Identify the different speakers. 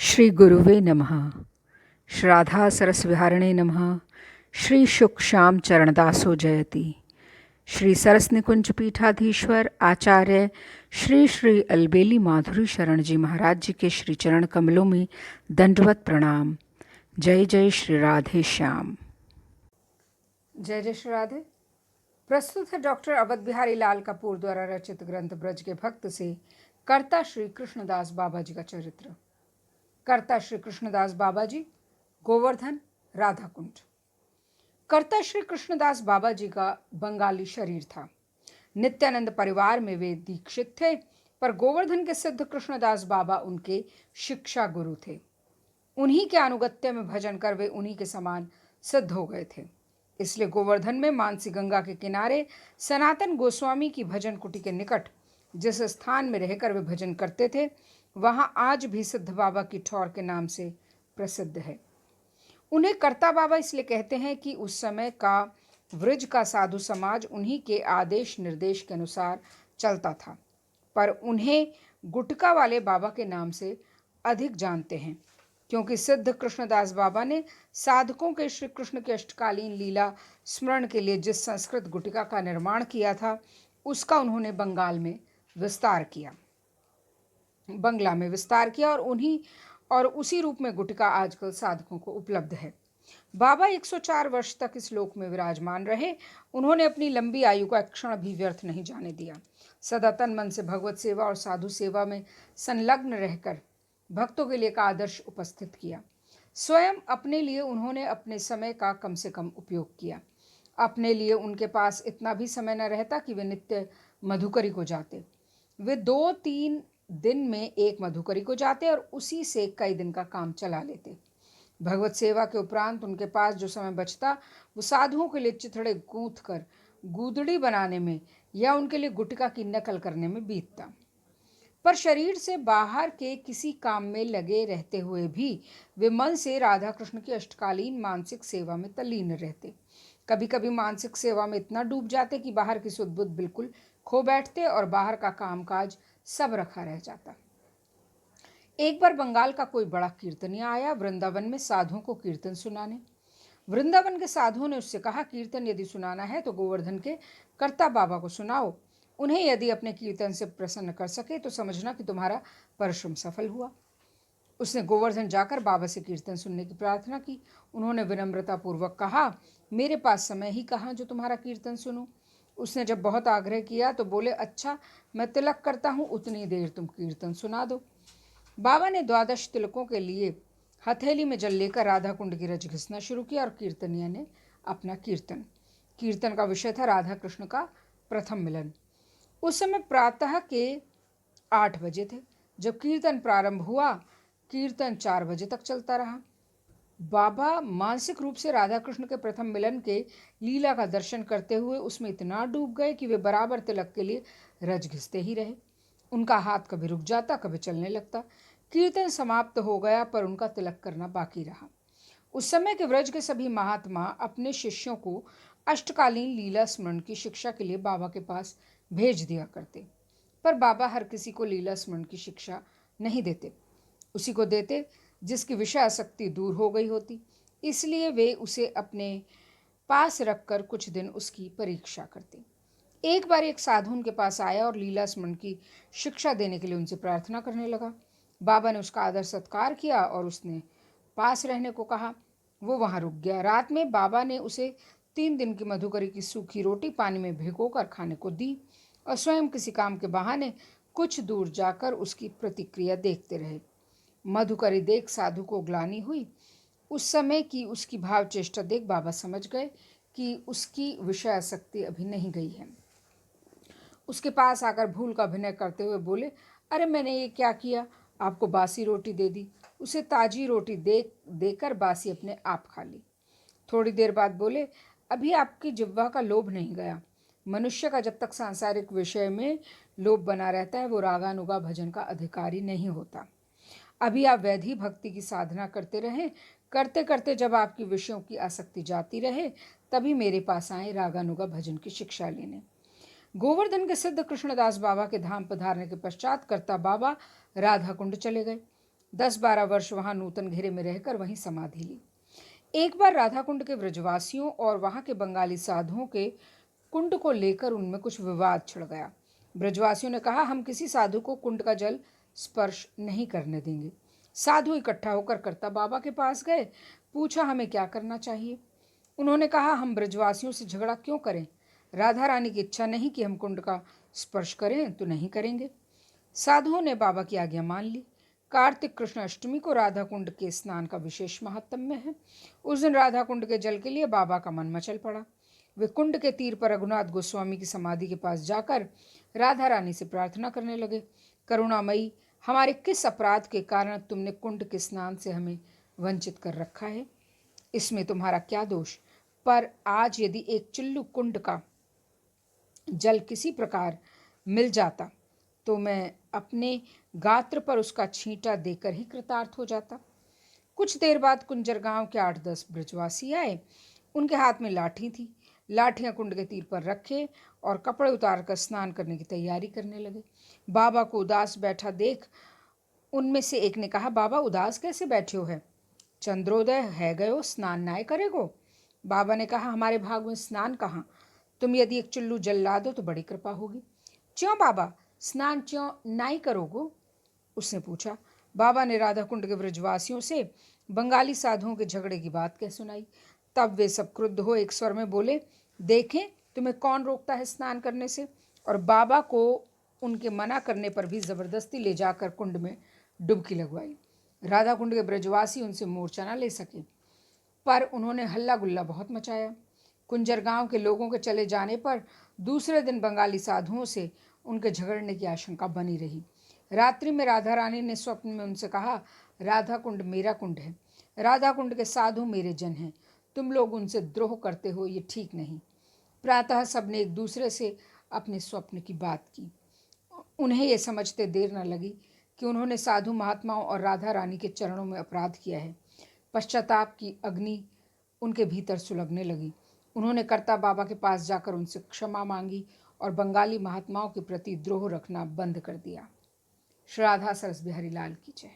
Speaker 1: श्री गुरुवे नमः। श्राद्धा सरसविहारिणे नमः। श्री शुक श्याम चरणदासो जयति। श्री सरस निकुंज पीठाधीश्वर आचार्य श्री श्री अलबेली माधुरी शरण जी महाराज जी के श्री चरण कमलों में दंडवत प्रणाम। जय जय श्री राधे श्याम। जय जय श्री राधे। प्रस्तुत है डॉक्टर अवध बिहारी लाल कपूर द्वारा रचित ग्रंथ ब्रज के भक्त से कर्ता श्री कृष्णदास बाबा जी का चरित्र। कर्ता श्री कृष्णदास बाबा जी, गोवर्धन, राधा कुंड। कर्ता श्री कृष्णदास बाबा जी का बंगाली शरीर था। नित्यानंद परिवार में वे दीक्षित थे, पर गोवर्धन के सिद्ध कृष्णदास बाबा उनके शिक्षा गुरु थे। उन्हीं के अनुगत्य में भजन कर वे उन्हीं के समान सिद्ध हो गए थे। इसलिए गोवर्धन में मानसी गंगा के किनारे सनातन गोस्वामी की भजन कुटी के निकट जिस स्थान में रहकर वे भजन करते थे, वहां आज भी सिद्ध बाबा की ठौर के नाम से प्रसिद्ध है। उन्हें कर्ता बाबा इसलिए कहते हैं कि उस समय का व्रज का साधु समाज उन्हीं के आदेश निर्देश के अनुसार चलता था, पर उन्हें गुटका वाले बाबा के नाम से अधिक जानते हैं, क्योंकि सिद्ध कृष्णदास बाबा ने साधकों के श्री कृष्ण के अष्टकालीन लीला स्मरण के लिए जिस संस्कृत गुटिका का निर्माण किया था, उसका उन्होंने बंगला में विस्तार किया और उसी रूप में गुटिका आजकल साधकों को उपलब्ध है। बाबा 104 वर्ष तक इस लोक में विराजमान रहे। उन्होंने अपनी लंबी आयु का एक क्षण भी व्यर्थ नहीं जाने दिया। सदा तन मन से भगवत सेवा और साधु सेवा में संलग्न रहकर भक्तों के लिए एक आदर्श उपस्थित किया। स्वयं अपने लिए उन्होंने अपने समय का कम से कम उपयोग किया। अपने लिए उनके पास इतना भी समय न रहता कि वे नित्य मधुकरी को जाते। वे 2-3 दिन में एक मधुकरी को जाते और उसी से कई दिन का काम चला लेते। भगवत सेवा के उपरांत उनके पास जो समय बचता, वो साधुओं के लिए चिथड़े गूंथ कर गूदड़ी बनाने में या उनके लिए गुटका की नकल करने में बीतता। पर शरीर से बाहर के किसी काम में लगे रहते हुए भी वे मन से राधा कृष्ण की अष्टकालीन मानसिक सेवा में तल्लीन रहते। कभी कभी मानसिक सेवा में इतना डूब जाते कि बाहर की सुध-बुध बिल्कुल खो बैठते और बाहर का कामकाज सब रखा रह जाता। एक बार बंगाल का कोई बड़ा कीर्तनिया आया वृंदावन में साधुओं को कीर्तन सुनाने। वृंदावन के साधुओं ने उससे कहा, कीर्तन यदि सुनाना है तो गोवर्धन के कर्ता बाबा को सुनाओ। उन्हें यदि अपने कीर्तन से प्रसन्न कर सके तो समझना कि तुम्हारा परिश्रम सफल हुआ। उसने गोवर्धन जाकर बाबा से कीर्तन सुनने की प्रार्थना की। उन्होंने विनम्रतापूर्वक कहा, मेरे पास समय ही कहाँ जो तुम्हारा कीर्तन सुनूं। उसने जब बहुत आग्रह किया तो बोले, अच्छा मैं तिलक करता हूँ, उतनी देर तुम कीर्तन सुना दो। बाबा ने 12 तिलकों के लिए हथेली में जल लेकर राधा कुंड की रज घिसना शुरू किया और कीर्तनिया ने अपना कीर्तन का विषय था राधा कृष्ण का प्रथम मिलन। उस समय प्रातः के 8 बजे थे। जब कीर्तन प्रारंभ हुआ, कीर्तन 4 बजे तक चलता रहा। बाबा मानसिक रूप से राधा कृष्ण के प्रथम मिलन के लीला का दर्शन करते हुए उसमें इतना डूब गए कि वे बराबर तिलक के लिए रज घिसते ही रहे। उनका हाथ कभी रुक जाता, कभी चलने लगता। कीर्तन समाप्त हो गया, पर उनका तिलक करना बाकी रहा। उस समय के व्रज के सभी महात्मा अपने शिष्यों को अष्टकालीन लीला स्मरण की शिक्षा के लिए बाबा के पास भेज दिया करते, पर बाबा हर किसी को लीला स्मरण की शिक्षा नहीं देते। उसी को देते जिसकी विषय आसक्ति दूर हो गई होती। इसलिए वे उसे अपने पास रखकर कुछ दिन उसकी परीक्षा करते। एक बार एक साधु उनके पास आया और लीला स्मरण की शिक्षा देने के लिए उनसे प्रार्थना करने लगा। बाबा ने उसका आदर सत्कार किया और उसने पास रहने को कहा। वो वहाँ रुक गया। रात में बाबा ने उसे 3 दिन की मधुकरी की सूखी रोटी पानी में भिगोकर खाने को दी और स्वयं किसी काम के बहाने कुछ दूर जाकर उसकी प्रतिक्रिया देखते रहे। मधुकरी देख साधु को ग्लानि हुई। उस समय की उसकी भाव चेष्टा देख बाबा समझ गए कि उसकी विषय आसक्ति अभी नहीं गई है। उसके पास आकर भूल का अभिनय करते हुए बोले, अरे मैंने ये क्या किया, आपको बासी रोटी दे दी। उसे ताजी रोटी देकर बासी अपने आप खा ली। थोड़ी देर बाद बोले, अभी आपकी जिह्वा का लोभ नहीं गया। मनुष्य का जब तक सांसारिक विषय में लोभ बना रहता है, वो रागानुगा भजन का अधिकारी नहीं होता। अभी आप वैधि भक्ति की साधना करते रहें। करते करते जब आपकी विषयों की आसक्ति जाती रहे, तभी मेरे पास आए रागानुगा भजन की शिक्षा लेने। गोवर्धन के सिद्ध कृष्णदास बाबा के धाम पधारने के पश्चात कर्ता बाबा राधा कुंड चले गए। 10-12 वर्ष वहां नूतन घेरे में रहकर वहीं समाधि ली। एक बार राधा कुंड के ब्रजवासियों और वहां के बंगाली साधुओं के कुंड को लेकर उनमें कुछ विवाद छिड़ गया। ब्रजवासियों ने कहा, हम किसी साधु को कुंड का जल स्पर्श नहीं करने देंगे। साधु इकट्ठा होकर कर्ता बाबा के पास गए, पूछा हमें क्या करना चाहिए। उन्होंने कहा, हम ब्रजवासियों से झगड़ा क्यों करें? राधा रानी की इच्छा नहीं कि हम कुंड का स्पर्श करें तो नहीं करेंगे। साधुओं ने बाबा की आज्ञा मान ली। कार्तिक कृष्ण अष्टमी को राधा कुंड के स्नान का विशेष महात्म्य है। उस दिन राधा कुंड के जल के लिए बाबा का मन मचल पड़ा। वे कुंड के तीर पर रघुनाथ गोस्वामी की समाधि के पास जाकर राधा रानी से प्रार्थना करने लगे, करुणामयी, हमारे किस अपराध के कारण तुमने कुंड के स्नान से हमें वंचित कर रखा है? इसमें तुम्हारा क्या दोष? पर आज यदि एक चिल्लू कुंड का जल किसी प्रकार मिल जाता तो मैं अपने गात्र पर उसका छींटा देकर ही कृतार्थ हो जाता। कुछ देर बाद कुंजर गांव के 8-10 ब्रजवासी आए। उनके हाथ में लाठी थी। लाठियां कुंड के तीर पर रखे और कपड़े उतारकर स्नान करने की तैयारी करने लगे। बाबा को उदास बैठा देख उनमें से एक ने कहा, बाबा उदास कैसे बैठे हो है? चंद्रोदय है गयो, स्नान नाय करेगो? बाबा ने कहा, हमारे भाग में स्नान कहाँ? तुम यदि एक चुल्लू जल ला दो तो बड़ी कृपा होगी। क्यों बाबा, स्नान क्यों नाई करोगो? उसने पूछा। बाबा ने राधा कुंड के ब्रजवासियों से बंगाली साधुओं के झगड़े की बात कह सुनाई। तब वे सब क्रुद्ध हो एक स्वर में बोले, देखें तुम्हें कौन रोकता है स्नान करने से? और बाबा को उनके मना करने पर भी जबरदस्ती ले जाकर कुंड में डुबकी लगवाई। राधा कुंड के ब्रजवासी उनसे मोर्चा न ले सके, पर उन्होंने हल्ला गुल्ला बहुत मचाया। कुंजर गांव के लोगों के चले जाने पर दूसरे दिन बंगाली साधुओं से उनके झगड़ने की आशंका बनी रही। रात्रि में राधा रानी ने स्वप्न में उनसे कहा, राधा कुंड मेरा कुंड है, राधा कुंड के साधु मेरे जन हैं, तुम लोग उनसे द्रोह करते हो, ये ठीक नहीं। प्रातः सबने एक दूसरे से अपने स्वप्न की बात की। उन्हें यह समझते देर न लगी कि उन्होंने साधु महात्माओं और राधा रानी के चरणों में अपराध किया है। पश्चाताप की अग्नि उनके भीतर सुलगने लगी। उन्होंने कर्ता बाबा के पास जाकर उनसे क्षमा मांगी और बंगाली महात्माओं के प्रति द्रोह रखना बंद कर दिया। श्री राधा सरस बिहारी लाल की जय।